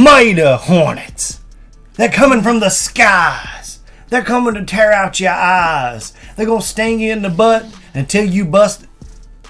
Murder Hornets. They're coming from the skies. They're coming to tear out your eyes. They're going to sting you in the butt until you bust.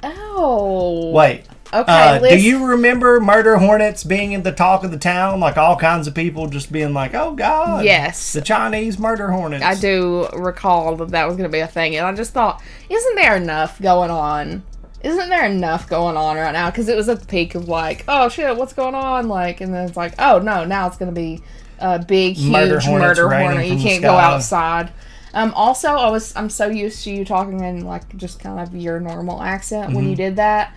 Oh. Wait. Okay, do you remember Murder Hornets being in the talk of the town? Like all kinds of people just being like, oh God. Yes. The Chinese Murder Hornets. I do recall that was going to be a thing. And I just thought, isn't there enough going on? Isn't there enough going on right now? Because it was at the peak of like, oh shit, what's going on? Like, and then it's like, oh no, now it's going to be a big, huge murder hornet. You can't go outside. Also, I'm so used to you talking in like just kind of your normal accent when you did that.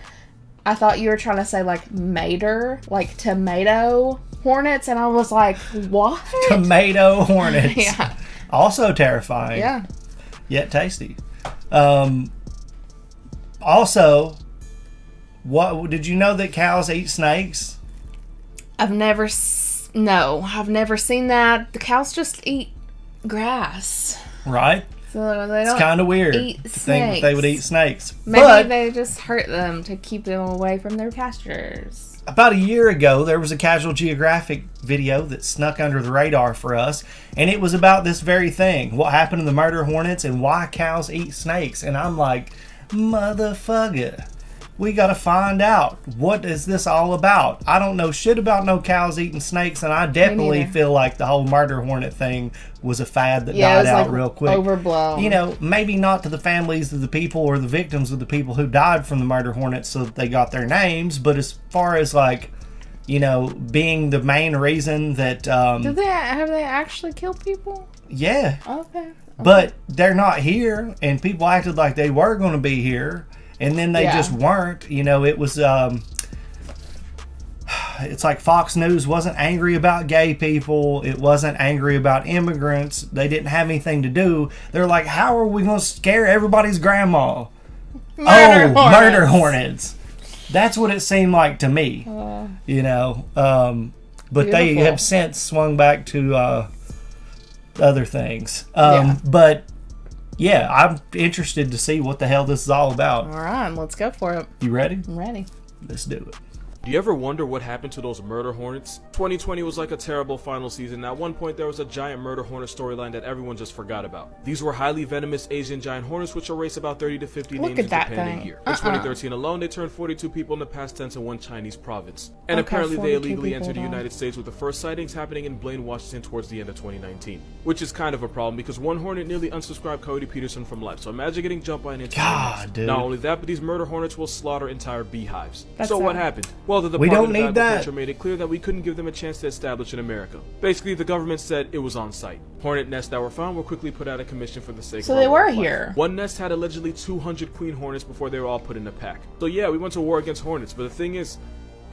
I thought you were trying to say, like, mater, like tomato hornets, and I was like, what? Tomato hornets. Yeah. Also terrifying. Yeah. Yet tasty. Also, what did you know that cows eat snakes? I've never seen that. The cows just eat grass. Right? So they don't. It's kind of weird to snakes. think that they would eat snakes. Maybe they just hurt them to keep them away from their pastures. About a year ago, there was a Casual Geographic video that snuck under the radar for us, and it was about this very thing. What happened to the murder hornets and why cows eat snakes. And I'm like, motherfucker, we gotta find out. What is this all about? I don't know shit about no cows eating snakes, and I definitely feel like the whole murder hornet thing was a fad that died out real quick. Overblown. You know, maybe not to the families of the people or the victims of the people who died from the murder hornets so that they got their names, but as far as like, you know, being the main reason that have they actually killed people? Yeah. Okay. But they're not here, and people acted like they were going to be here, and then they just weren't. You know, it was it's like Fox News wasn't angry about gay people. It wasn't angry about immigrants. They didn't have anything to do. They're like, how are we going to scare everybody's grandma? Murder hornets. That's what it seemed like to me. You know, but they have since swung back to other things. But yeah, I'm interested to see what the hell this is all about. All right, let's go for it. You ready? I'm ready. Let's do it. Do you ever wonder what happened to those murder hornets? 2020 was like a terrible final season. At one point, there was a giant murder hornet storyline that everyone just forgot about. These were highly venomous Asian giant hornets, which erase about 30 to 50 names in Japan a year. In 2013 alone, they turned 42 people in the past tense in one Chinese province. And apparently, they illegally entered the United States, with the first sightings happening in Blaine, Washington towards the end of 2019. Which is kind of a problem because one hornet nearly unsubscribed Coyote Peterson from life. So imagine getting jumped by an internet. Dude. Not only that, but these murder hornets will slaughter entire beehives. So what happened? Well, the we don't Department need of that. Agriculture made it clear that we couldn't give them a chance to establish in America. Basically, the government said it was on site. Hornet nests that were found were quickly put out of commission for the sake of So they were here. One nest had allegedly 200 queen hornets before they were all put in a pack. So yeah, we went to war against hornets, but the thing is,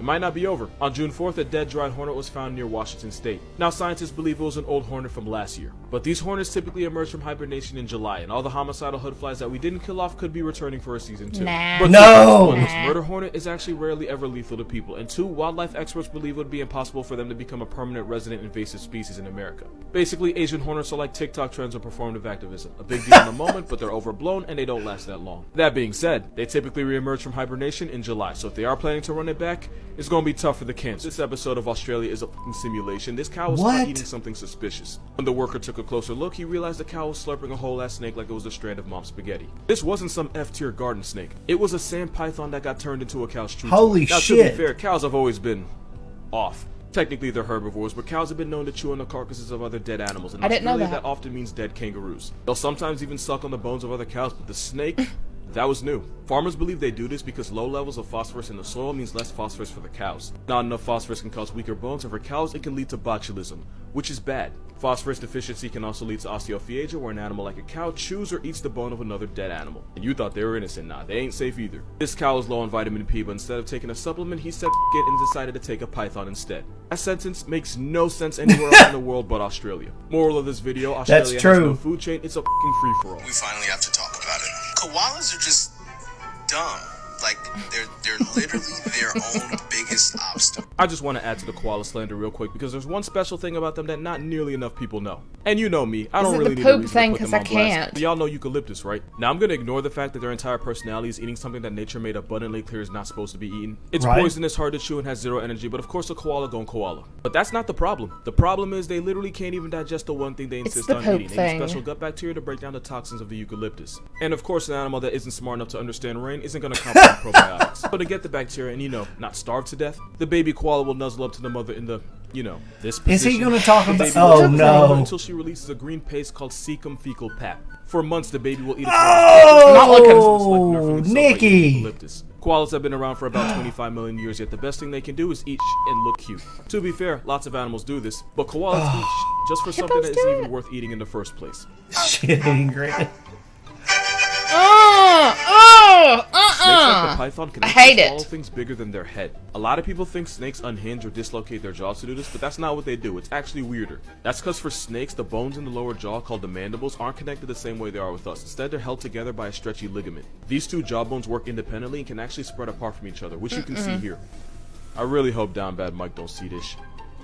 it might not be over. On June 4th, a dead dried hornet was found near Washington State. Now, scientists believe it was an old hornet from last year. But these hornets typically emerge from hibernation in July, and all the homicidal hood flies that we didn't kill off could be returning for a season 2. But this murder hornet is actually rarely ever lethal to people, and 2, wildlife experts believe it would be impossible for them to become a permanent resident invasive species in America. Basically, Asian hornets are like TikTok trends or performative activism. A big deal in the moment, but they're overblown and they don't last that long. That being said, they typically reemerge from hibernation in July, so if they are planning to run it back, it's going to be tough for the Cancers. This episode of Australia is a f***ing simulation. This cow was caught eating something suspicious. When the worker took a closer look, he realized the cow was slurping a whole ass snake like it was a strand of mom's spaghetti. This wasn't some F-tier garden snake. It was a sand python that got turned into a cow's treat. Holy now, shit. To be fair, cows have always been off. Technically, they're herbivores, but cows have been known to chew on the carcasses of other dead animals. And I didn't know that often means dead kangaroos. They'll sometimes even suck on the bones of other cows, but the snake... that was new. Farmers believe they do this because low levels of phosphorus in the soil means less phosphorus for the cows. Not enough phosphorus can cause weaker bones, and for cows it can lead to botulism, which is bad. Phosphorus deficiency can also lead to osteophagia, where an animal like a cow chews or eats the bone of another dead animal. And you thought they were innocent. Nah, they ain't safe either. This cow is low on vitamin P, but instead of taking a supplement, he said f*** it and decided to take a python instead. That sentence makes no sense anywhere else in the world but Australia. Moral of this video, Australia has no food chain, it's a f***ing free-for-all. We finally have to talk about it. Koalas are just dumb. Like, they're literally their own biggest obstacle. I just want to add to the koala slander real quick because there's one special thing about them that not nearly enough people know. And you know me, I don't really need a reason to put them on blast. Y'all know eucalyptus, right? Now I'm gonna ignore the fact that their entire personality is eating something that nature made abundantly clear is not supposed to be eaten. It's poisonous, hard to chew, and has zero energy, but of course a koala gon' koala. But that's not the problem. The problem is they literally can't even digest the one thing they insist on eating. They use special gut bacteria to break down the toxins of the eucalyptus. And of course an animal that isn't smart enough to understand rain isn't gonna comprehend probiotics. So to get the bacteria and, you know, not starve to death, the baby koala will nuzzle up to the mother in the, you know, this position. Is he going to talk about... Oh, no. Until she releases a green paste called cecum fecal pap. For months, the baby will eat a Oh, Nikki! Koalas have been around for about 25 million years, yet the best thing they can do is eat and look cute. To be fair, lots of animals do this, but koalas eat just for something that isn't even worth eating in the first place. Shit ain't great. Snakes like the python can actually swallow things bigger than their head. A lot of people think snakes unhinge or dislocate their jaws to do this, but that's not what they do. It's actually weirder. That's because for snakes, the bones in the lower jaw, called the mandibles, aren't connected the same way they are with us. Instead, they're held together by a stretchy ligament. These two jaw bones work independently and can actually spread apart from each other, which you can see here. I really hope Down Bad Mike don't see this.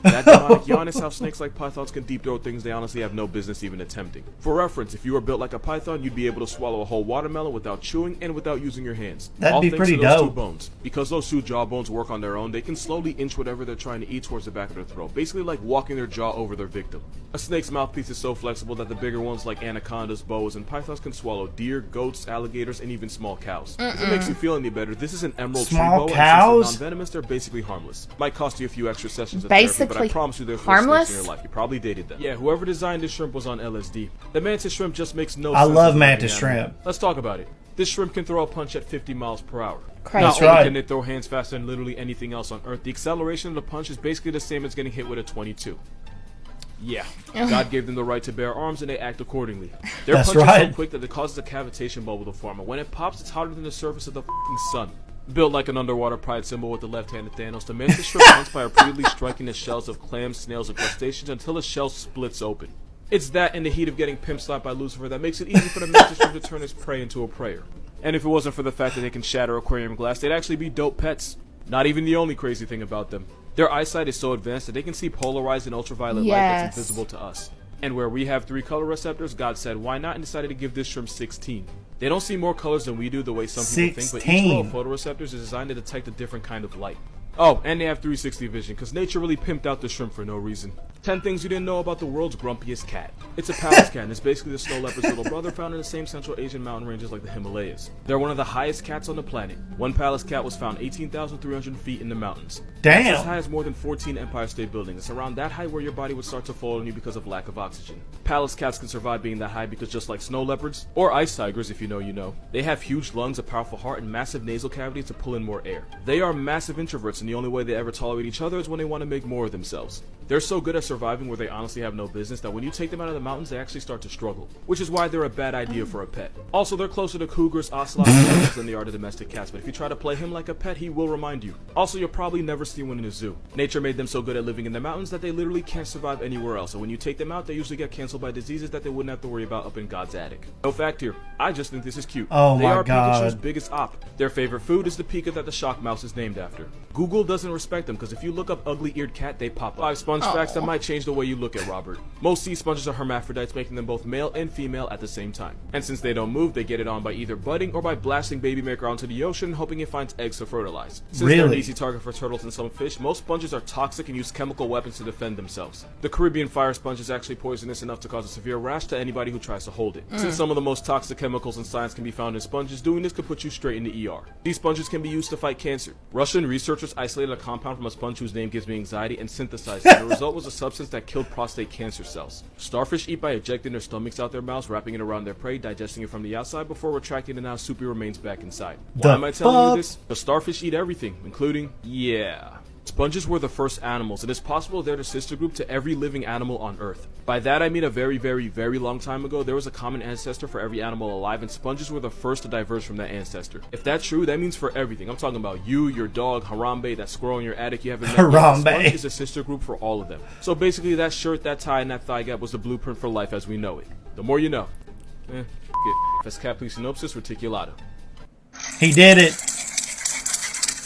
That demonic yawn is how snakes like pythons can deep throat things they honestly have no business even attempting. For reference, if you were built like a python, you'd be able to swallow a whole watermelon without chewing and without using your hands. That'd be pretty dope. Two bones. Because those two jaw bones work on their own, they can slowly inch whatever they're trying to eat towards the back of their throat, basically like walking their jaw over their victim. A snake's mouthpiece is so flexible that the bigger ones like anacondas, boas, and pythons can swallow deer, goats, alligators, and even small cows. If it makes you feel any better, this is an emerald tree boa, and since they're non-venomous, they're basically harmless. Might cost you a few extra sessions of therapy, but I promise you they're harmless in your life. You probably dated them. Yeah, whoever designed this shrimp was on LSD. The mantis shrimp just makes no sense. I love mantis shrimp. Let's talk about it. This shrimp can throw a punch at 50 miles per hour. That's Not only can it throw hands faster than literally anything else on Earth, the acceleration of the punch is basically the same as getting hit with a 22. Yeah, God gave them the right to bear arms and they act accordingly. Their punch is so quick that it causes a cavitation bubble to form, and when it pops, it's hotter than the surface of the f***ing sun. Built like an underwater pride symbol with the left-handed Thanos, the mantis shrimp hunts by repeatedly striking the shells of clams, snails, and crustaceans until the shell splits open. It's that in the heat of getting pimp slapped by Lucifer that makes it easy for the mantis shrimp to turn its prey into a prayer. And if it wasn't for the fact that they can shatter aquarium glass, they'd actually be dope pets. Not even the only crazy thing about them. Their eyesight is so advanced that they can see polarized and ultraviolet light that's invisible to us. And where we have 3 color receptors, God said, why not, and decided to give this shrimp 16. They don't see more colors than we do the way some people think, but each row of photoreceptors is designed to detect a different kind of light. Oh, and they have 360 vision, because nature really pimped out the shrimp for no reason. 10 things you didn't know about the world's grumpiest cat. It's a Pallas cat, and it's basically the snow leopard's little brother found in the same Central Asian mountain ranges like the Himalayas. They're one of the highest cats on the planet. One Pallas cat was found 18,300 feet in the mountains. Damn! That's as high as more than 14 Empire State Buildings. It's around that height where your body would start to fall on you because of lack of oxygen. Pallas cats can survive being that high because just like snow leopards, or ice tigers if you know you know, they have huge lungs, a powerful heart, and massive nasal cavities to pull in more air. They are massive introverts, and the only way they ever tolerate each other is when they want to make more of themselves. They're so good at surviving where they honestly have no business that when you take them out of the mountains, they actually start to struggle, which is why they're a bad idea for a pet. Also, they're closer to cougars, ocelots, and tigers than they are to domestic cats, but if you try to play him like a pet, he will remind you. Also, you'll probably never see one in a zoo. Nature made them so good at living in the mountains that they literally can't survive anywhere else, so when you take them out, they usually get canceled by diseases that they wouldn't have to worry about up in God's attic. No fact here, I just think this is cute. Oh they my are God. Pikachu's biggest op. Their favorite food is the Pika that the shock mouse is named after. Google doesn't respect them, because if you look up ugly-eared cat, they pop up. 5 sponge facts that might change the way you look at Robert. Most sea sponges are hermaphrodites, making them both male and female at the same time. And since they don't move, they get it on by either budding or by blasting baby maker onto the ocean, hoping it finds eggs to fertilize. Since they're an easy target for turtles and some fish, most sponges are toxic and use chemical weapons to defend themselves. The Caribbean fire sponge is actually poisonous enough to cause a severe rash to anybody who tries to hold it. Since some of the most toxic chemicals in science can be found in sponges, doing this could put you straight in the ER. These sponges can be used to fight cancer. Russian researchers isolated a compound from a sponge whose name gives me anxiety and synthesized it. The result was a substance that killed prostate cancer cells. Starfish eat by ejecting their stomachs out their mouths, wrapping it around their prey, digesting it from the outside before retracting the now soupy remains back inside. Why am I telling you this? The starfish eat everything, including, sponges were the first animals, and it's possible they're the sister group to every living animal on Earth. By that I mean a very, very, very long time ago, there was a common ancestor for every animal alive, and sponges were the first to diverge from that ancestor. If that's true, that means for everything. I'm talking about you, your dog, Harambe, that squirrel in your attic you haven't met. Harambe. Sponge is a sister group for all of them. So basically that shirt, that tie, and that thigh gap was the blueprint for life as we know it. The more you know. Vescapli synopsis reticulata. He did it.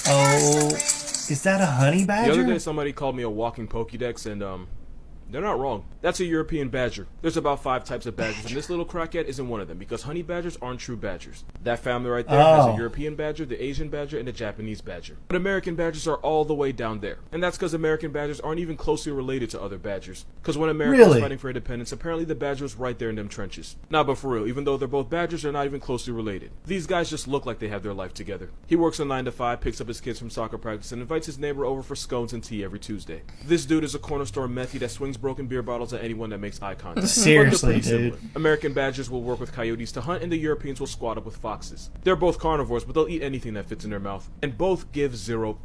Oh, is that a honey The other day, badger? somebody called me a walking Pokédex, and they're not wrong. That's a European badger. There's about 5 types of badgers, and this little crackhead isn't one of them, because honey badgers aren't true badgers. That family right there has Oh. a European badger, the Asian badger, and the Japanese badger. But American badgers are all the way down there. And that's because American badgers aren't even closely related to other badgers. Because when America was Really? fighting for independence, apparently the badger was right there in them trenches. Nah, but for real, even though they're both badgers, they're not even closely related. These guys just look like they have their life together. He works a 9 to 5, picks up his kids from soccer practice, and invites his neighbor over for scones and tea every Tuesday. This dude is a corner store methie that swings broken beer bottles at anyone that makes eye contact. Seriously, But they're pretty dude. similar. American badgers will work with coyotes to hunt, and the Europeans will squat up with foxes. They're both carnivores, but they'll eat anything that fits in their mouth. And both give 0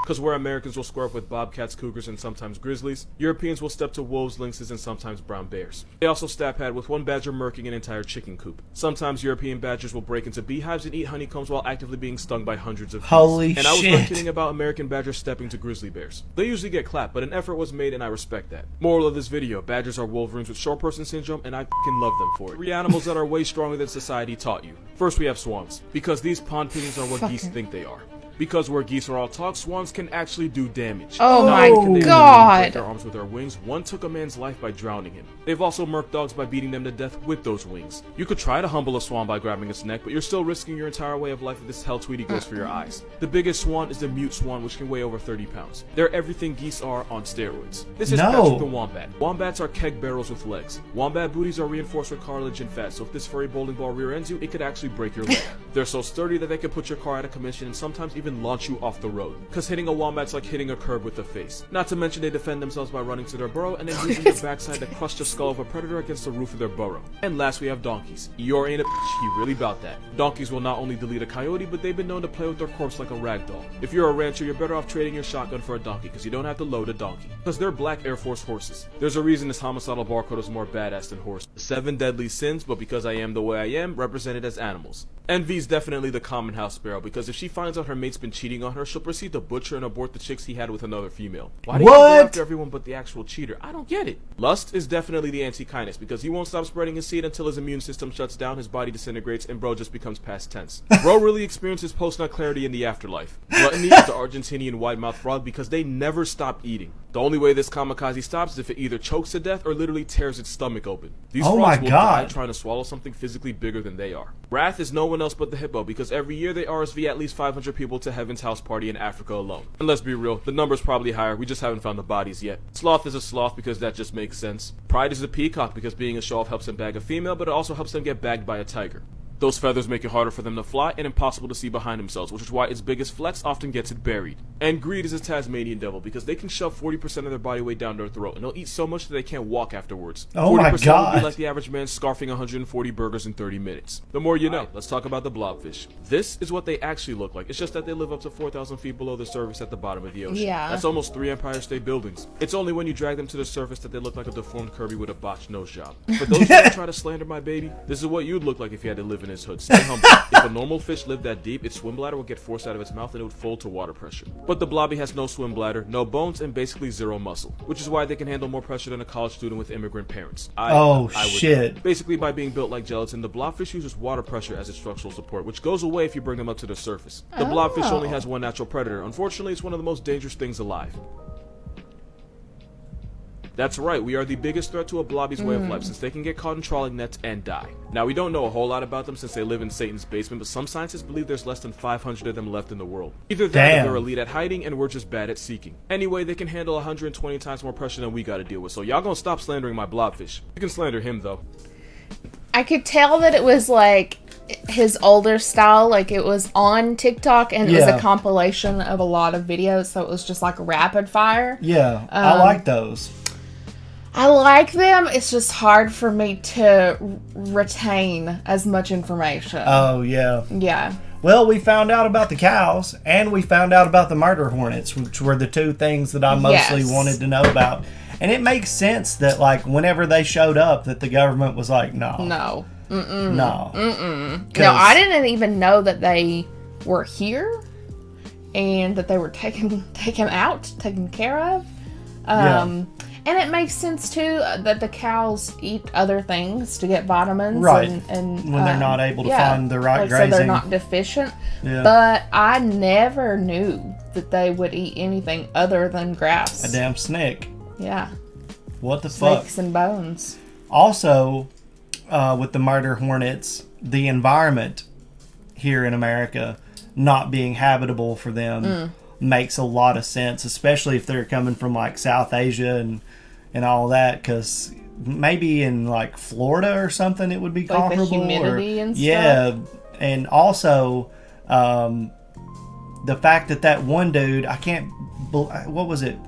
Because where Americans will square up with bobcats, cougars, and sometimes grizzlies, Europeans will step to wolves, lynxes, and sometimes brown bears. They also stab pad with one badger murking an entire chicken coop. Sometimes European badgers will break into beehives and eat honeycombs while actively being stung by hundreds of bees. Holy And I was not shit. kidding about American badgers stepping to grizzly bears. They usually get clapped, but an effort was made and I respect that. Moral of this video, badgers are wolverines with short person syndrome and I f***ing love them for it. 3 animals that are way stronger than society taught you. First we have swans, because these pond pigeons are what geese think they are. Because where geese are all talk, swans can actually do damage. Oh Not my only can they God. break their arms with their wings, one took a man's life by drowning him. They've also murked dogs by beating them to death with those wings. You could try to humble a swan by grabbing its neck, but you're still risking your entire way of life if this hell Tweety goes for your eyes. The biggest swan is the mute swan, which can weigh over 30 pounds. They're everything geese are on steroids. This is No. Patrick the Wombat. Wombats are keg barrels with legs. Wombat booties are reinforced with cartilage and fat, so if this furry bowling ball rear ends you, it could actually break your leg. They're so sturdy that they can put your car out of commission and sometimes even launch you off the road. Cause hitting a wombat's like hitting a curb with the face. Not to mention they defend themselves by running to their burrow and then using their backside to crush the skull of a predator against the roof of their burrow. And last we have donkeys. Eeyore ain't a bitch, he really about that. Donkeys will not only delete a coyote, but they've been known to play with their corpse like a rag doll. If you're a rancher, you're better off trading your shotgun for a donkey, cause you don't have to load a donkey. Cause they're black Air Force horses. There's a reason this homicidal barcode is more badass than horse. 7 deadly sins, but because I am the way I am, represented as animals. Envy's definitely the common house sparrow, because if she finds out her mate's been cheating on her, she'll proceed to butcher and abort the chicks he had with another female. Why do you go What? after everyone but the actual cheater? I don't get it. Lust is definitely the anti-kindness, because he won't stop spreading his seed until his immune system shuts down, his body disintegrates, and bro just becomes past tense. Bro really experiences post-nut clarity in the afterlife. Gluttony is the Argentinian wide-mouthed frog, because they never stop eating. The only way this kamikaze stops is if it either chokes to death or literally tears its stomach open. These Oh frogs my will God. die trying to swallow something physically bigger than they are. Wrath is no one else but the hippo, because every year they RSV at least 500 people to Heaven's House Party in Africa alone. And let's be real, the number's probably higher, we just haven't found the bodies yet. Sloth is a sloth because that just makes sense. Pride is a peacock because being a show-off helps them bag a female, but it also helps them get bagged by a tiger. Those feathers make it harder for them to fly and impossible to see behind themselves, which is why its biggest flex often gets it buried. And greed is a Tasmanian devil because they can shove 40% of their body weight down their throat and they'll eat so much that they can't walk afterwards. Oh my 40% would God. be like the average man scarfing 140 burgers in 30 minutes. The more you know. Let's talk about the blobfish. This is what they actually look like. It's just that they live up to 4,000 feet below the surface at the bottom of the ocean. Yeah. That's almost 3 Empire State Buildings. It's only when you drag them to the surface that they look like a deformed Kirby with a botched nose job. For those who try to slander my baby, this is what you'd look like if you had to live in his hood. Stay humble. If a normal fish lived that deep, its swim bladder would get forced out of its mouth and it would fold to water pressure. But the blobby has no swim bladder, no bones, and basically 0 muscle, which is why they can handle more pressure than a college student with immigrant parents. I would Shit. Basically, by being built like gelatin, the blobfish uses water pressure as its structural support, which goes away if you bring them up to the surface. The blobfish only has one natural predator. Unfortunately, it's one of the most dangerous things alive. That's right, we are the biggest threat to a blobby's way of life, since they can get caught in trawling nets and die. Now, we don't know a whole lot about them since they live in Satan's basement, but some scientists believe there's less than 500 of them left in the world. Either that or Damn. they're elite at hiding and we're just bad at seeking. Anyway, they can handle 120 times more pressure than we gotta deal with, so y'all gonna stop slandering my blobfish. You can slander him, though. I could tell that it was like his older style, like it was on TikTok and it was Yeah. a compilation of a lot of videos, so it was just like rapid fire. Yeah, I like those. I like them, it's just hard for me to retain as much information. Oh, yeah. Yeah. Well, we found out about the cows, and we found out about the murder hornets, which were the 2 things that I mostly Yes. wanted to know about. And it makes sense that, like, whenever they showed up, that the government was like, no. No. No. No, I didn't even know that they were here and that they were taken care of. Yeah. And it makes sense too that the cows eat other things to get vitamins, Right. And When they're not able to find the right so grazing. they're not deficient. Yeah. But I never knew that they would eat anything other than grass. A damn snake. Yeah, What the fuck? snakes and bones. Also, with the murder hornets, the environment here in America not being habitable for them makes a lot of sense, especially if they're coming from like South Asia and all that, because maybe in like Florida or something it would be Like the comparable. humidity and stuff? Yeah, and also the fact that one dude, what was it?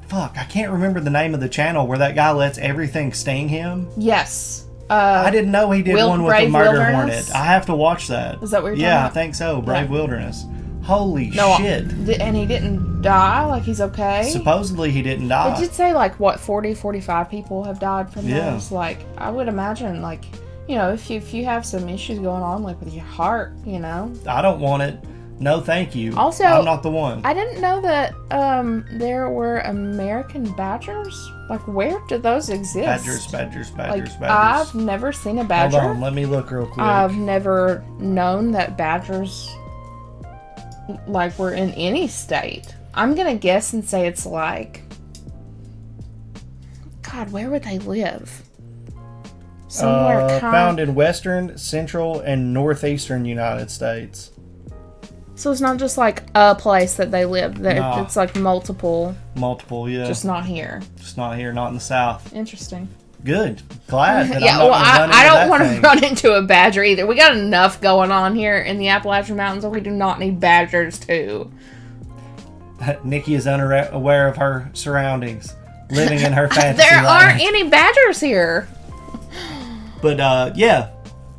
Fuck, I can't remember the name of the channel where that guy lets everything sting him. Yes. I didn't know he did one with a Brave murder Wilderness? hornet. I have to watch that. Is that what you're talking Yeah, about? I think so. Brave Yeah. Wilderness. Holy No, shit. And he didn't die? Like, he's okay? Supposedly he didn't die. It did say, like, what, 40, 45 people have died from Yeah. those? Like, I would imagine, like, you know, if you have some issues going on, like, with your heart, you know? I don't want it. No, thank you. Also, I'm not the one. I didn't know that there were American badgers. Like, where do those exist? Badgers. I've never seen a badger. Hold on, let me look real quick. I've never known that badgers, like, were in any state. I'm gonna guess and say it's like, God, where would they live? Somewhere found in western, central, and northeastern United States. So it's not just like a place that they live. No. It's like multiple, Multiple, yeah. just not here. Just not here, not in the South. Interesting. Good. Glad that Yeah, I'm well, not gonna I don't run want into to that run into a badger either. We got enough going on here in the Appalachian Mountains, and we do not need badgers too. thing. Nikki is unaware of her surroundings, living in her fantasy There land. aren't any badgers here. But yeah,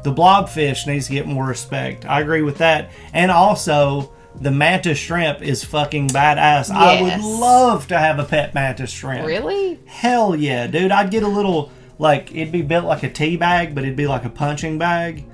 the blobfish needs to get more respect. I agree with that. And also, the mantis shrimp is fucking badass. I would Yes. love to have a pet mantis shrimp. Really? Hell yeah, dude. I'd get a little, like, it'd be built like a tea bag, but it'd be like a punching bag,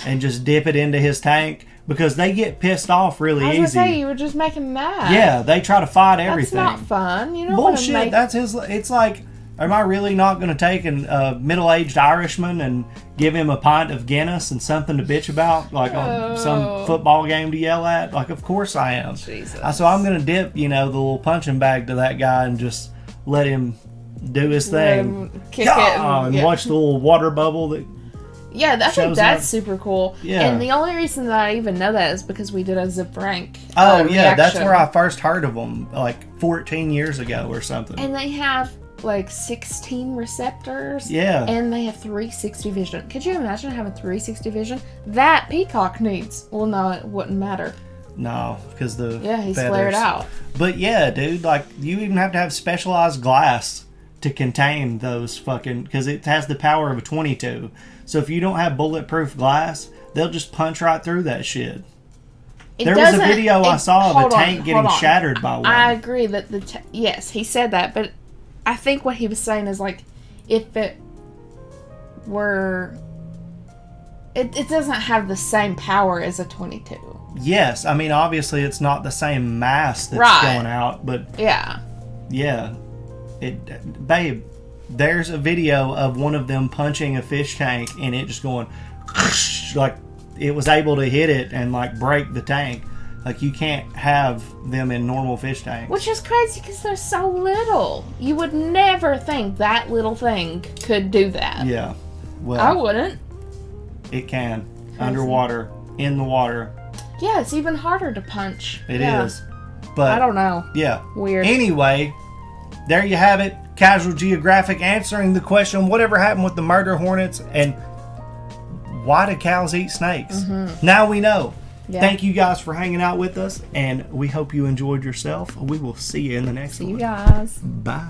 and just dip it into his tank, because they get pissed off really I was easy. gonna say, you would just make him mad. Yeah, they try to fight That's everything. not fun. You don't want to Bullshit. make... That's his. It's like, am I really not going to take a middle-aged Irishman and give him a pint of Guinness and something to bitch about, like on some football game to yell at? Like, of course I am. Jesus. So I'm going to dip, the little punching bag to that guy and just let him do his Let thing. him kick Yeah, it and yeah. watch the little water bubble that. Yeah, I think shows that's up. super cool. Yeah. And the only reason that I even know that is because we did a Zip Rank. Oh yeah, that's reaction. where I first heard of them, like 14 years ago or something. And they have like 16 receptors. Yeah. And they have 360 vision. Could you imagine having 360 vision? That peacock needs. Well, no, it wouldn't matter. No, because the He's feathers. flared out. But yeah, dude, like you even have to have specialized glass to contain those fucking, because it has the power of a 22. So if you don't have bulletproof glass, they'll just punch right through that shit. There was a video I saw of a tank getting shattered by one. I agree that yes, he said that, but I think what he was saying is like, if it were, it doesn't have the same power as a 22. Yes, I mean obviously it's not the same mass that's Right. going out, but Yeah. yeah, babe, there's a video of one of them punching a fish tank and it just going like it was able to hit it and like break the tank. Like you can't have them in normal fish tanks. Which is crazy because they're so little. You would never think that little thing could do that. Yeah, well, I wouldn't. it can underwater, in the water. Yeah, it's even harder to punch. It Yeah. is, but I don't know. yeah. Weird. Anyway, there you have it. Casual Geographic answering the question: whatever happened with the murder hornets, and why do cows eat snakes? Now we know. Yeah. Thank you guys for hanging out with us, and we hope you enjoyed yourself. We will see you in the next See one. you guys. Bye.